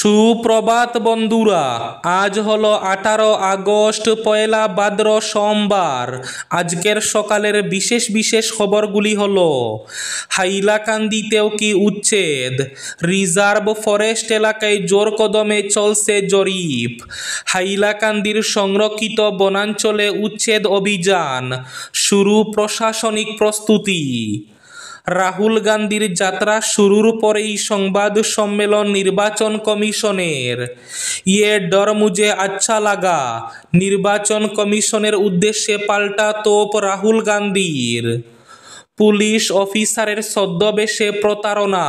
সুপ্রভাত বন্ধুরা, আজ হলো 18 আগস্ট, পয়লা ভাদ্র সোমবার। আজকের সকালের বিশেষ বিশেষ খবরগুলি হলো: হাইলাকান্দিতেও কি উচ্ছেদ, রিজার্ভ ফরেস্ট এলাকায় জোর কদমে চলছে জরিপ, হাইলাকান্দির সংরক্ষিত বনাঞ্চলে উচ্ছেদ অভিযান শুরু, প্রশাসনিক প্রস্তুতি। রাহুল গান্ধীর যাত্রা শুরুর পরেই সংবাদ সম্মেলন নির্বাচন কমিশনের। ইয়ে ডর মুঝে আচ্ছা লাগা, নির্বাচন কমিশনের উদ্দেশ্যে পাল্টা তোপ রাহুল গান্ধীর। পুলিশ অফিসারের ছদ্মবেশে প্রতারণা,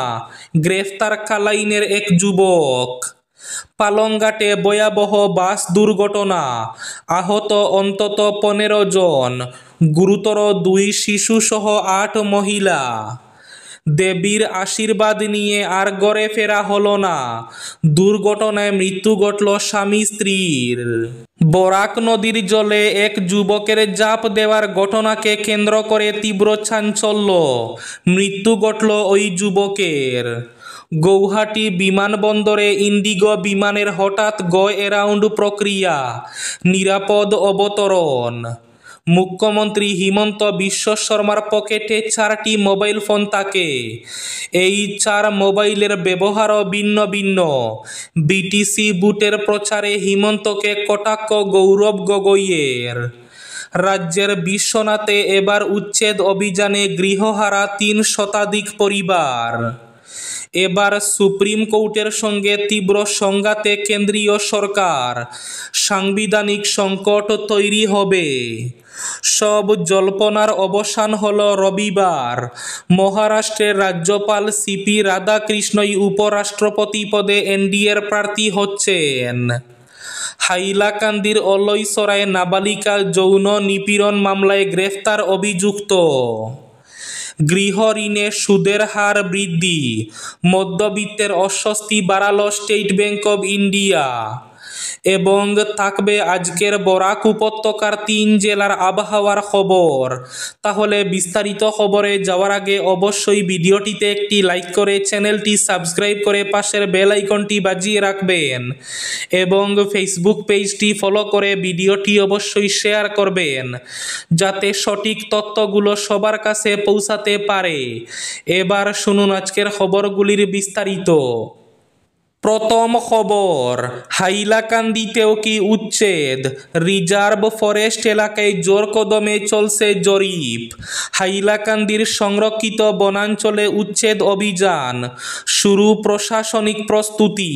গ্রেফতার কালাইনের এক যুবক। পালংঘাটে ভয়াবহ বাস দুর্ঘটনা, আহত অন্তত 15 জন, গুরুতর 2 শিশু সহ 8 মহিলা। দেবীর আশীর্বাদ নিয়ে আর ঘরে ফেরা হলো না, দুর্ঘটনায় মৃত্যু ঘটল স্বামী স্ত্রীর। বরাক নদীর জলে এক যুবকের ঝাঁপ দেওয়ার ঘটনাকে কেন্দ্র করে তীব্র চাঞ্চল্য, মৃত্যু ঘটল ওই যুবকের। গৌহাটি বিমানবন্দরে ইন্ডিগো বিমানের হঠাৎ গো অ্যারাউন্ড প্রক্রিয়া, নিরাপদ অবতরণ। মুখ্যমন্ত্রী হিমন্ত বিশ্ব শর্মার পকেটে 4টি মোবাইল ফোন থাকে, এই 4 মোবাইলের ব্যবহারও ভিন্ন ভিন্ন। বিটিসি বুটের প্রচারে হিমন্তকে কটাক্ষ গৌরব গগৈয়ের। রাজ্যের বিশ্বনাথে এবার উচ্ছেদ অভিযানে গৃহহারা 3 শতাধিক পরিবার। এবার সুপ্রিম কোর্টের সঙ্গে তীব্র সংঘাতে কেন্দ্রীয় সরকার, সাংবিধানিক সংকট তৈরি হবে। সব জল্পনার অবসান হলো রবিবার, মহারাষ্ট্রের রাজ্যপাল সিপি রাধাকৃষ্ণই উপরাষ্ট্রপতি পদে এনডিএর প্রার্থী হচ্ছেন। হাইলাকান্দির অলইসরায় নাবালিকা যৌন নিপীড়ন মামলায় গ্রেফতার অভিযুক্ত। গৃহঋণে সুদের হার বৃদ্ধি, মধ্যবিত্তের অস্বস্তি বাড়াল স্টেট ব্যাংক অব ইন্ডিয়া। এবং থাকবে আজকের বরাক উপত্যকার 3 জেলার আবহাওয়ার খবর। তাহলে বিস্তারিত খবরে যাওয়ার আগে অবশ্যই ভিডিওটিতে একটি লাইক করে চ্যানেলটি সাবস্ক্রাইব করে পাশের বেল আইকনটি বাজিয়ে রাখবেন এবং ফেসবুক পেজটি ফলো করে ভিডিওটি অবশ্যই শেয়ার করবেন, যাতে সঠিক তথ্যগুলো সবার কাছে পৌঁছাতে পারে। এবার শুনুন আজকের খবরগুলির বিস্তারিত। প্রথম খবর, হাইলাকান্দিতেও কি উচ্ছেদ, রিজার্ভ ফরেস্ট এলাকায় জোর কদমে চলছে জরিপ, হাইলাকান্দির সংরক্ষিত বনাঞ্চলে উচ্ছেদ অভিযান শুরু, প্রশাসনিক প্রস্তুতি।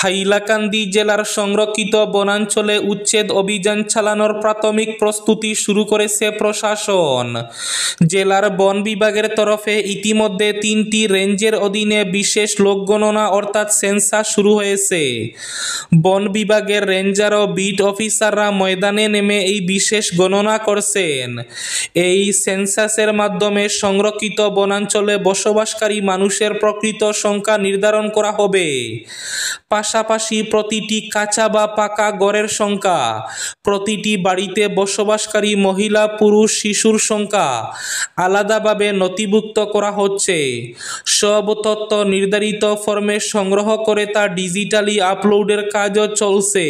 হাইলাকান্দি জেলার সংরক্ষিত বনাঞ্চলে উচ্ছেদ অভিযান চালানোর প্রাথমিক প্রস্তুতি শুরু করেছে প্রশাসন। জেলার বন বিভাগের তরফে ইতিমধ্যে 3টি রেঞ্জের অধীনে বিশেষ লোকগণনা অর্থাৎ সেন্সাস শুরু হয়েছে। বন বিভাগের রেঞ্জার ও বিট অফিসাররা ময়দানে নেমে এই বিশেষ গণনা করছেন। এই সেন্সাসের মাধ্যমে সংরক্ষিত বনাঞ্চলে বসবাসকারী মানুষের প্রকৃত সংখ্যা নির্ধারণ করা হবে। পাশাপাশি প্রতিটি কাঁচা বা পাকা ঘরের সংখ্যা, প্রতিটি বাড়িতে বসবাসকারী মহিলা, পুরুষ, শিশুর সংখ্যা আলাদাভাবে নথিভুক্ত করা হচ্ছে। সব তথ্য নির্ধারিত ফর্মে সংগ্রহ করে তা ডিজিটালি আপলোডের কাজও চলছে।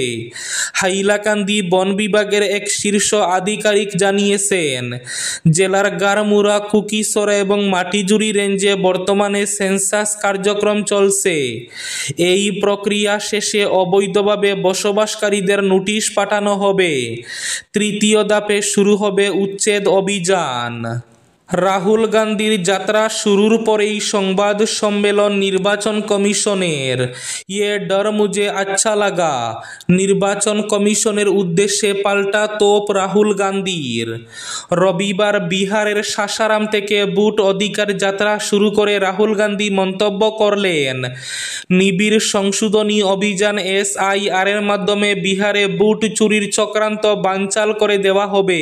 হাইলাকান্দি বন বিভাগের এক শীর্ষ আধিকারিক জানিয়েছেন, জেলার গারমুরা, কুকিসরা এবং মাটিজুরি রেঞ্জে বর্তমানে সেন্সাস কার্যক্রম চলছে। এই প্রক্রিয়া শেষে অবৈধভাবে বসবাসকারীদের নোটিশ পাঠানো হবে। তৃতীয় ধাপে শুরু হবে উচ্ছেদ অভিযান। রাহুল গান্ধীর যাত্রা শুরুর পরেই সংবাদ সম্মেলন নির্বাচন কমিশনের। ইয়ে ডর মুঝে আচ্ছা লাগা, নির্বাচন কমিশনের উদ্দেশ্যে পাল্টা তোপ রাহুল গান্ধীর। রবিবার বিহারের সাসারাম থেকে বুট অধিকার যাত্রা শুরু করে রাহুল গান্ধী মন্তব্য করলেন, নিবিড় সংশোধনী অভিযান SIR এর মাধ্যমে বিহারে বুট চুরির চক্রান্ত বানচাল করে দেওয়া হবে।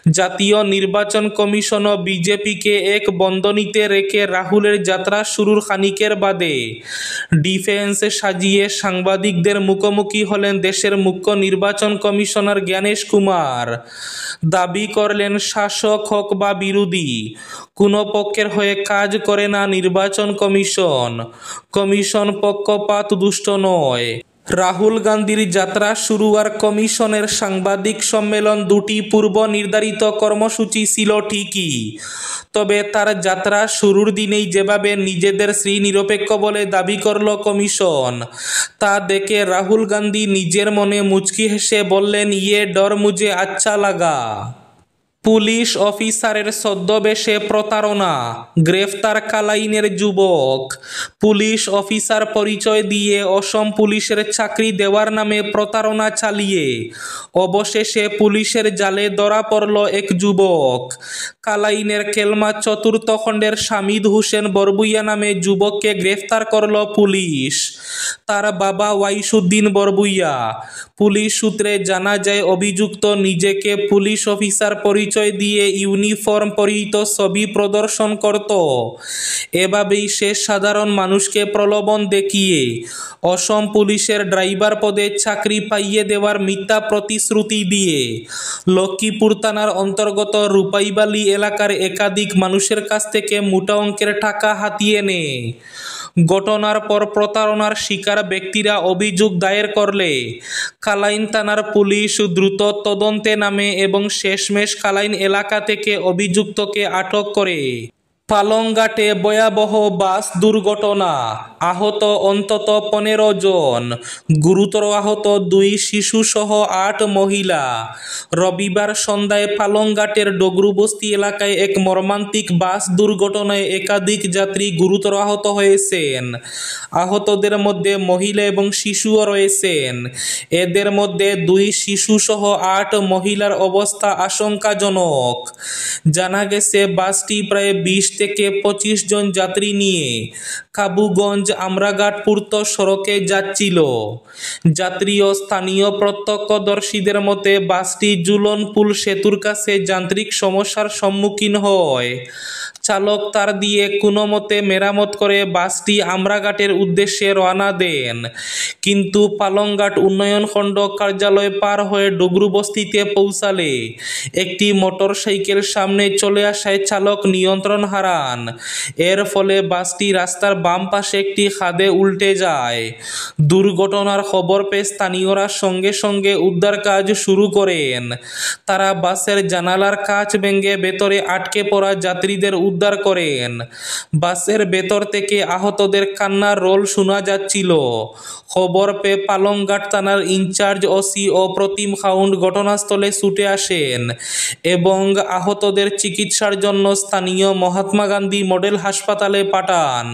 জাতীয় নির্বাচন কমিশনও বিজেপিকে এক বন্দনীতে রেখে রাহুলের যাত্রা শুরুর খানিকের বাদে ডিফেন্স সাজিয়ে সাংবাদিকদের মুখোমুখি হলেন দেশের মুখ্য নির্বাচন কমিশনার জ্ঞানেশ কুমার। দাবি করলেন, শাসক হোক বা বিরোধী, কোনো পক্ষের হয়ে কাজ করে না নির্বাচন কমিশন। কমিশন পক্ষপাত দুষ্ট নয়। রাহুল গান্ধীর যাত্রা শুরু আর কমিশনের সাংবাদিক সম্মেলন দুটি পূর্ব নির্ধারিত কর্মসূচি ছিল ঠিকই, তবে তার যাত্রা শুরুর দিনেই যেভাবে নিজেদের শ্রীনিরপেক্ষ বলে দাবি করল কমিশন, তা দেখে রাহুল গান্ধী নিজের মনে মুচকি হেসে বললেন, ইয়ে ডর মুঝে আচ্ছা লাগা। পুলিশ অফিসারের ছদ্মবেশে প্রতারণা, গ্রেফতার কালাইনের যুবক। পুলিশ অফিসার পরিচয় দিয়ে অসম পুলিশের চাকরি দেওয়ার নামে প্রতারণা চালিয়ে অবশেষে পুলিশের জালে ধরা পড়ল এক যুবক। কালাইনের কেলমা চতুর্থ খণ্ডের শামিদ হোসেন বরবুইয়া নামে যুবককে গ্রেফতার করল পুলিশ। তার বাবা ওয়াইসুদ্দিন বরবুইয়া। পুলিশ সূত্রে জানা যায়, অভিযুক্ত নিজেকে পুলিশ অফিসার পরিচয় দিয়ে ইউনিফর্ম পরিহিত ছবি প্রদর্শন করত। এভাবেই সে সাধারণ মানুষকে প্রলোভন দেখিয়ে অসম পুলিশের ড্রাইভার পদে চাকরি পাইয়ে দেওয়ার মিথ্যা প্রতিশ্রুতি দিয়ে লক্ষ্মীপুর থানার অন্তর্গত রূপাইবালি এলাকার একাধিক মানুষের কাছ থেকে মোটা অঙ্কের টাকা হাতিয়ে নেয়। ঘটনার পর প্রতারণার শিকার ব্যক্তিরা অভিযোগ দায়ের করলে কালাইন থানার পুলিশ দ্রুত তদন্তে নামে এবং শেষমেশ কালাইন এলাকা থেকে অভিযুক্তকে আটক করে। পালংঘাটে ভয়াবহ বাস দুর্ঘটনা, আহত অন্তত 15 জন, গুরুতর আহত 2 শিশুসহ 8 মহিলা। রবিবার সন্ধ্যায় পালংঘাটের ডগরুবস্তি এলাকায় এক মর্মান্তিক বাস দুর্ঘটনায় একাধিক যাত্রী গুরুতর আহত হয়েছেন। আহতদের মধ্যে মহিলা এবং শিশুও রয়েছেন। এদের মধ্যে 2 শিশুসহ 8 মহিলার অবস্থা আশঙ্কাজনক। জানা গেছে, বাসটি প্রায় 20 থেকে 25 জন যাত্রী নিয়ে কাবুগঞ্জ আমরাঘাট পূর্ত সড়কে যাচ্ছিল। যাত্রী ও স্থানীয় প্রত্যক্ষদর্শীদের মতে, বাসটি জুলনপুল সেতুর কাছে যান্ত্রিক সমস্যার সম্মুখীন হয়। চালক তার দিয়ে কোনো মতে মেরামত করে বাসটি আমরাঘাটের উদ্দেশ্যে রওনা দেন, কিন্তু পালংঘাট উন্নয়ন খণ্ড কার্যালয় পার হয়ে ডগরুবস্তিতে পৌঁছালে একটি মোটরসাইকেল সামনে চলে আসায় চালক নিয়ন্ত্রণ হারান। এর ফলে বাসটি রাস্তার বাম পাশে একটি খাদে উল্টে যায়। দুর্ঘটনার খবর পেয়ে স্থানীয়রা সঙ্গে সঙ্গে উদ্ধার কাজ শুরু করেন। তারা বাসের জানালার কাঁচ ভেঙে ভেতরে আটকে পড়া যাত্রীদের উদ্ধার করেন। বাসের ভেতর থেকে আহতদের কান্নার রোল শোনা যাচ্ছিল। খবর পেয়ে পালংঘাট থানার ইনচার্জ ওসি অপ্রতিম খাউন্ড ঘটনাস্থলে ছুটে আসেন এবং আহতদের চিকিৎসার জন্য স্থানীয় মহাত্মা গান্ধী মডেল হাসপাতালে পাঠান।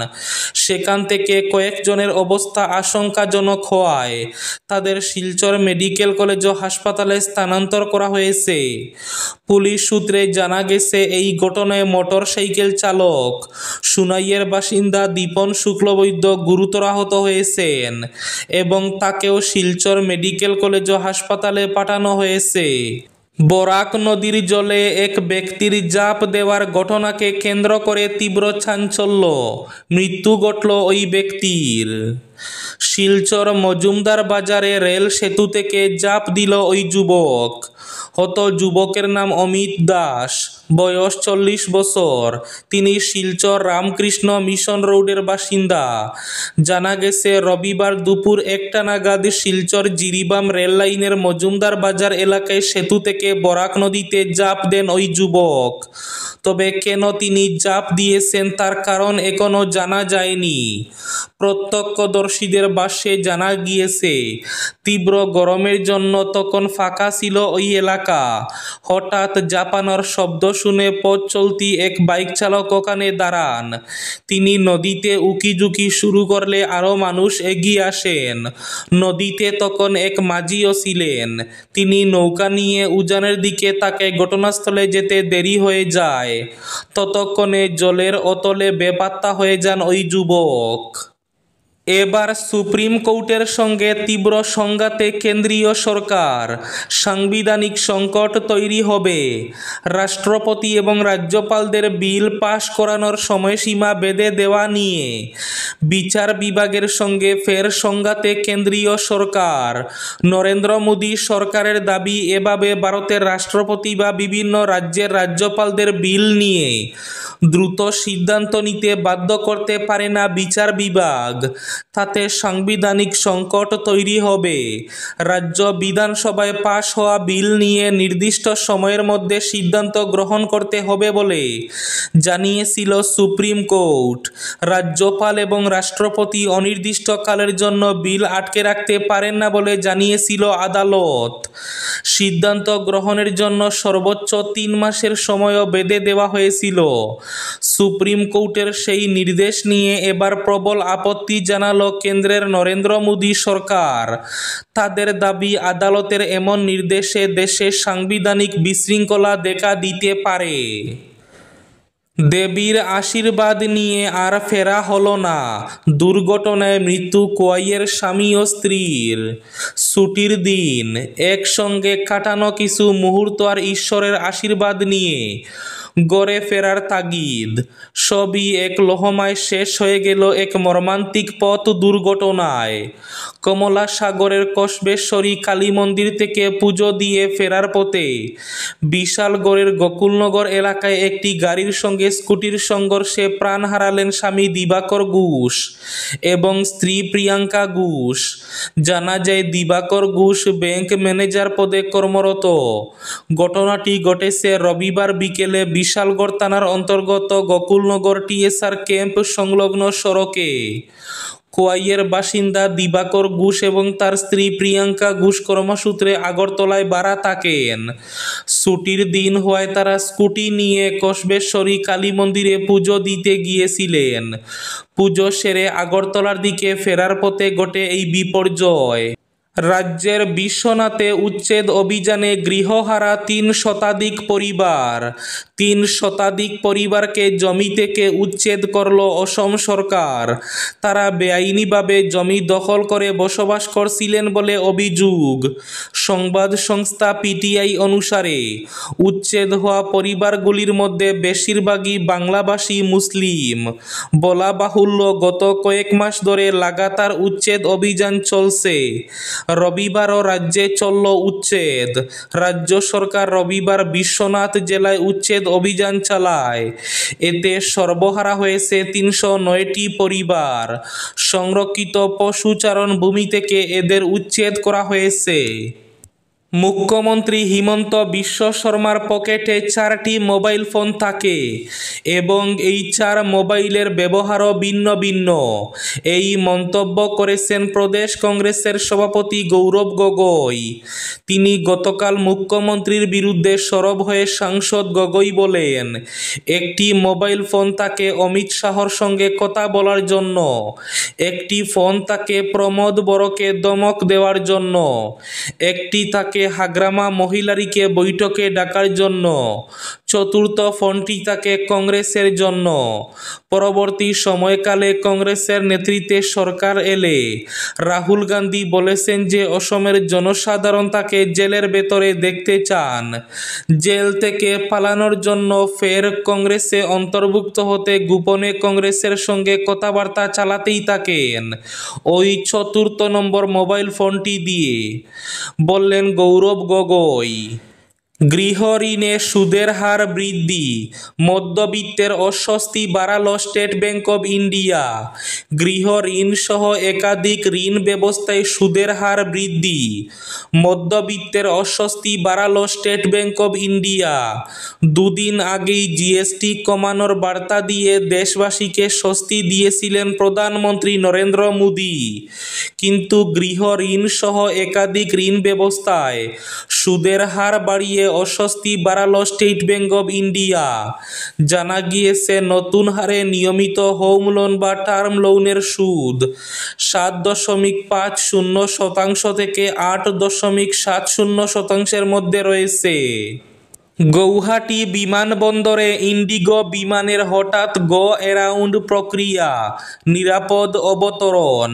সেখান থেকে কয়েকজনের অবস্থা আশঙ্কাজনক হওয়ায় তাদের শিলচর মেডিকেল কলেজ ও হাসপাতালে স্থানান্তর করা হয়েছে। পুলিশ সূত্রে জানা গেছে, এই ঘটনায় মোটরসাইকেল চালক সুনাইয়ের বাসিন্দা দীপন শুক্লবৈদ্য গুরুতর আহত হয়েছেন এবং তাকেও শিলচর মেডিকেল কলেজ ও হাসপাতালে পাঠানো হয়েছে। বরাক নদীর জলে এক ব্যক্তির ঝাঁপ দেওয়ার ঘটনাকে কেন্দ্র করে তীব্র চাঞ্চল্য, মৃত্যু ঘটল ওই ব্যক্তির। শিলচর মজুমদার বাজারে রেল সেতু থেকে ঝাঁপ দিল ওই যুবক। হত যুবকের নাম অমিত দাস, বয়স 40 বছর। তিনি শিলচর রামকৃষ্ণ মিশন রোডের বাসিন্দা। জানা গেছে, রবিবার দুপুর 1টা নাগাদ শিলচর জিরিবাম রেল লাইনের মজুমদার বাজার এলাকায় সেতু থেকে বরাক নদীতে ঝাঁপ দেন ওই যুবক। তবে কেন তিনি ঝাঁপ দিয়েছেন তার কারণ এখনো জানা যায়নি। প্রত্যক্ষদর্শীদের ভাষ্যে জানা গিয়েছে, তীব্র গরমের জন্য তখন ফাঁকা ছিল ওই এলাকা। হঠাৎ ঝাঁপানোর শব্দ শুনে পথ চলতি এক বাইক চালক ওখানে দাঁড়ান। তিনি নদীতে উকিঝুঁকি শুরু করলে আরও মানুষ এগিয়ে আসেন। নদীতে তখন এক মাঝিও ছিলেন। তিনি নৌকা নিয়ে উজানের দিকে তাকায় ঘটনাস্থলে যেতে দেরি হয়ে যায়। ততক্ষণে জলের অতলে বেপাত্তা হয়ে যান ওই যুবক। এবার সুপ্রিম কোর্টের সঙ্গে তীব্র সংঘাতে কেন্দ্রীয় সরকার, সাংবিধানিক সংকট তৈরি হবে। রাষ্ট্রপতি এবং রাজ্যপালদের বিল পাশ করানোর সময়সীমা বেঁধে দেওয়া নিয়ে বিচার বিভাগের সঙ্গে ফের সংঘাতে কেন্দ্রীয় সরকার। নরেন্দ্র মোদী সরকারের দাবি, এভাবে ভারতের রাষ্ট্রপতি বা বিভিন্ন রাজ্যের রাজ্যপালদের বিল নিয়ে দ্রুত সিদ্ধান্ত নিতে বাধ্য করতে পারে না বিচার বিভাগ। তাতে সাংবিধানিক সংকট তৈরি হবে। রাজ্য বিধানসভায় পাশ হওয়া বিল নিয়ে নির্দিষ্ট সময়ের মধ্যে সিদ্ধান্ত গ্রহণ করতে হবে বলে জানিয়েছিল সুপ্রিম কোর্ট। রাজ্যপাল এবং রাষ্ট্রপতি অনির্দিষ্টকালের জন্য বিল আটকে রাখতে পারেন না বলে জানিয়েছিল আদালত। সিদ্ধান্ত গ্রহণের জন্য সর্বোচ্চ 3 মাসের সময়ও বেঁধে দেওয়া হয়েছিল। সুপ্রিম কোর্টের সেই নির্দেশ নিয়ে এবার প্রবল আপত্তি জানালো কেন্দ্রের নরেন্দ্র মোদী সরকার। তাদের দাবি, আদালতের এমন নির্দেশে দেশে সাংবিধানিক বিশৃঙ্খলা দেখা দিতে পারে। দেবীর আশীর্বাদ নিয়ে আর ফেরা হলো না। দুর্ঘটনায় মৃত্যু কোয়াইয়ের স্বামী ও স্ত্রীর। ছুটির দিন একসঙ্গে কাটানো কিছু মুহূর্ত আর ঈশ্বরের আশীর্বাদ নিয়ে গড়ে ফেরার তাগিদ, সবই এক লহমায় শেষ হয়ে গেল এক মর্মান্তিক পথ দুর্ঘটনায়। কমলা সাগরের কসবেশ্বরী কালী মন্দির থেকে পুজো দিয়ে ফেরার পথে বিশালগড়ের গোকুলনগর এলাকায় একটি গাড়ির সঙ্গে স্কুটির সংঘর্ষে প্রাণ হারালেন স্বামী দিবাকর ঘোষ এবং স্ত্রী প্রিয়াঙ্কা ঘোষ। জানা যায়, দিবাকর ঘোষ ব্যাংক ম্যানেজার পদে কর্মরত। ঘটনাটি ঘটেছে রবিবার বিকেলে বিশালগড় থানার অন্তর্গত গোকুলনগর টিএসআর ক্যাম্প সংলগ্ন সড়কে। কোয়াইয়ের বাসিন্দা দিবাকর ঘোষ এবং তার স্ত্রী প্রিয়াঙ্কা ঘোষ কর্মসূত্রে আগরতলায় ভাড়া থাকেন। ছুটির দিন হওয়ায় তারা স্কুটি নিয়ে কসবেশ্বরী কালী মন্দিরে পুজো দিতে গিয়েছিলেন। পুজো সেরে আগরতলার দিকে ফেরার পথে ঘটে এই বিপর্যয়। রাজ্যের বিশ্বনাথে উচ্ছেদ অভিযানে গৃহহারা 3 শতাধিক পরিবার। 3 শতাধিক পরিবারকে জমি থেকে উচ্ছেদ করল অসম সরকার। তারা বেআইনিভাবে জমি দখল করে বসবাস করছিলেন বলে অভিযোগ। সংবাদ সংস্থা পিটিআই অনুসারে উচ্ছেদ হওয়া পরিবারগুলির মধ্যে বেশিরভাগই বাংলাভাষী মুসলিম। বলা বাহুল্য, গত কয়েক মাস ধরে লাগাতার উচ্ছেদ অভিযান চলছে। রবিবারও রাজ্যে চলল উচ্ছেদ। রাজ্য সরকার রবিবার বিশ্বনাথ জেলায় উচ্ছেদ অভিযান চালায়। এতে সর্বহারা হয়েছে 309টি পরিবার। সংরক্ষিত পশুচারণ ভূমি থেকে এদের উচ্ছেদ করা হয়েছে। মুখ্যমন্ত্রী হিমন্ত বিশ্ব শর্মার পকেটে 4টি মোবাইল ফোন থাকে এবং এই 4 মোবাইলের ব্যবহারও ভিন্ন ভিন্ন। এই মন্তব্য করেছেন প্রদেশ কংগ্রেসের সভাপতি গৌরব গগৈ। তিনি গতকাল মুখ্যমন্ত্রীর বিরুদ্ধে সরব হয়ে সাংসদ গগৈ বলেন, একটি মোবাইল ফোন তাকে অমিত শাহর সঙ্গে কথা বলার জন্য, একটি ফোন তাকে প্রমোদ বড়কে ধমক দেওয়ার জন্য, একটি তাকে হাগ্রামা মহিলারীকে বৈঠকে ডাকার জন্য, চতুর্থ ফোনটি তাকে কংগ্রেসের জন্য। পরবর্তী সময়কালে কংগ্রেসের নেতৃত্বে সরকার এলে রাহুল গান্ধী বলেছেন যে অসমের জনসাধারণ তাকে জেলের ভেতরে দেখতে চান। জেল থেকে পালানোর জন্য ফের কংগ্রেসে অন্তর্ভুক্ত হতে গোপনে কংগ্রেসের সঙ্গে কথাবার্তা চালাতেই থাকেন ওই 4র্থ নম্বর মোবাইল ফোনটি দিয়ে, বললেন গৌরব গগৈ। গৃহঋণে সুদের হার বৃদ্ধি, মধ্যবিত্তের অস্বস্তি বাড়াল স্টেট ব্যাংক অব ইন্ডিয়া। গৃহ ঋণ সহ একাধিক ঋণ ব্যবস্থায় সুদের হার বৃদ্ধি, মধ্যবিত্তের অস্বস্তি বাড়াল স্টেট ব্যাংক অব ইন্ডিয়া। দুদিন আগেই জিএসটি কমানোর বার্তা দিয়ে দেশবাসীকে স্বস্তি দিয়েছিলেন প্রধানমন্ত্রী নরেন্দ্র মোদী। কিন্তু গৃহ ঋণ সহ একাধিক ঋণ ব্যবস্থায় সুদের হার বাড়িয়ে অস্বস্তি বাড়াল স্টেট ব্যাংক অব ইন্ডিয়া। জানা গিয়েছে, নতুন হারে নিয়মিত হোম লোন বা টার্ম লোনের সুদ 7.50% থেকে 8.70% মধ্যে রয়েছে। গৌহাটি বিমানবন্দরে ইন্ডিগো বিমানের হঠাৎ গো অ্যারাউন্ড প্রক্রিয়া, নিরাপদ অবতরণ।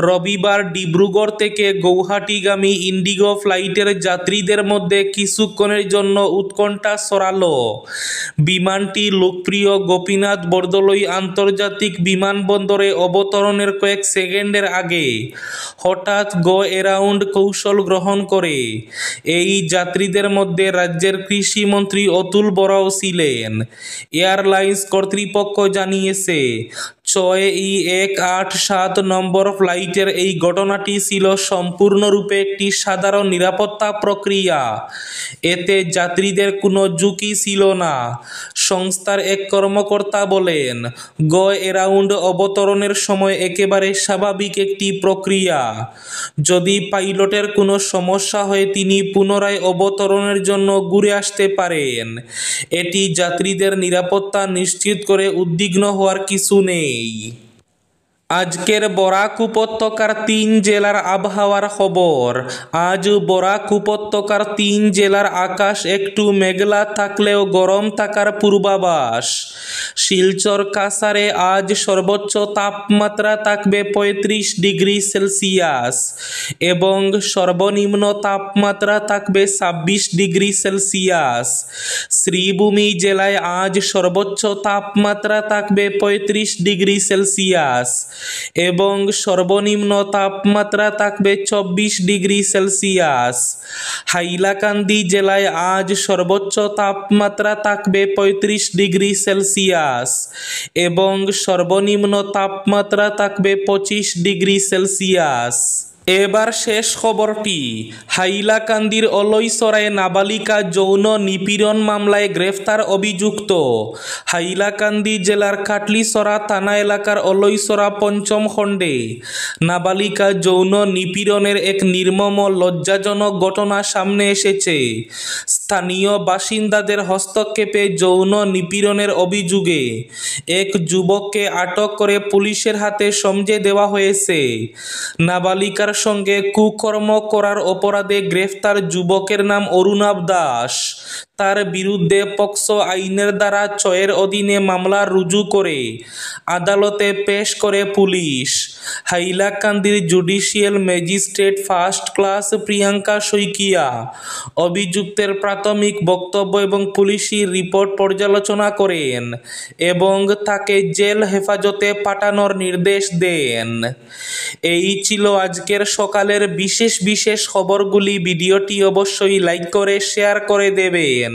রবিবার ডিব্রুগড় থেকে গৌহাটিগামী ইন্ডিগো ফ্লাইটের যাত্রীদের মধ্যে কিছুক্ষণের জন্য উৎকণ্ঠা ছড়ালো। বিমানটি লোকপ্রিয় গোপীনাথ বরদলৈ আন্তর্জাতিক বিমানবন্দরে অবতরণের কয়েক সেকেন্ডের আগে হঠাৎ গো অ্যারাউন্ড কৌশল গ্রহণ করে। এই যাত্রীদের মধ্যে রাজ্যের কৃষিমন্ত্রী অতুল বরাও ছিলেন। এয়ারলাইন্স কর্তৃপক্ষ জানিয়েছে, 6ই-187 নম্বর ফ্লাইটের এই ঘটনাটি ছিল সম্পূর্ণরূপে একটি সাধারণ নিরাপত্তা প্রক্রিয়া। এতে যাত্রীদের কোনো ঝুঁকি ছিল না। সংস্থার এক কর্মকর্তা বলেন, গো অ্যারাউন্ড অবতরণের সময় একেবারে স্বাভাবিক একটি প্রক্রিয়া। যদি পাইলটের কোনো সমস্যা হয় তিনি পুনরায় অবতরণের জন্য ঘুরে আসতে পারেন। এটি যাত্রীদের নিরাপত্তা নিশ্চিত করে, উদ্বিগ্ন হওয়ার কিছু নেই। আজকের বরাক উপত্যকার 3 জেলার আবহাওয়ার খবর। আজ বরাক উপত্যকার 3 জেলার আকাশ একটু মেঘলা থাকলেও গরম থাকার পূর্বাভাস। শিলচর কাছাড়ে আজ সর্বোচ্চ তাপমাত্রা থাকবে 35 ডিগ্রি সেলসিয়াস এবং সর্বনিম্ন তাপমাত্রা থাকবে 26 ডিগ্রি সেলসিয়াস। শ্রীভূমি জেলায় আজ সর্বোচ্চ তাপমাত্রা থাকবে 35 ডিগ্রি সেলসিয়াস এবং সর্বনিম্ন তাপমাত্রা থাকবে 24 ডিগ্রি সেলসিয়াস। হাইলাকান্দি জেলায় আজ সর্বোচ্চ তাপমাত্রা থাকবে 35 ডিগ্রি সেলসিয়াস এবং সর্বনিম্ন তাপমাত্রা থাকবে 25 ডিগ্রি সেলসিয়াস। এবার শেষ খবরটি। হাইলাকান্দির অলৈসরায় নাবালিকা যৌন নিপীড়ন মামলায় গ্রেফতার অভিযুক্ত। হাইলাকান্দি জেলার কাটলিছড়া থানা এলাকার অলৈসরা 5ম খণ্ডে নাবালিকা যৌন নিপীড়নের এক নির্মম লজ্জাজনক ঘটনা সামনে এসেছে। স্থানীয় বাসিন্দাদের হস্তক্ষেপে যৌন নিপীড়নের অভিযোগে এক যুবককে আটক করে পুলিশের হাতে সমঝে দেওয়া হয়েছে। নাবালিকার সঙ্গে কুকর্ম করার অপরাধে গ্রেফতার যুবকের নাম অরুণাভ দাস। তার বিরুদ্ধে পক্সো আইনের ধারা 6 অধীনে মামলা রুজু করে আদালতে পেশ করে পুলিশ। হাইলাকান্দির judicial magistrate first class Priyanka Saikia অভিযুক্তের প্রাথমিক বক্তব্য এবং পুলিশি রিপোর্ট পর্যালোচনা করেন এবং তাকে জেল হেফাজতে পাঠানোর নির্দেশ দেন। এই ছিল আজকের সকালের বিশেষ খবরগুলি। ভিডিওটি অবশ্যই লাইক করে শেয়ার করে দেবেন।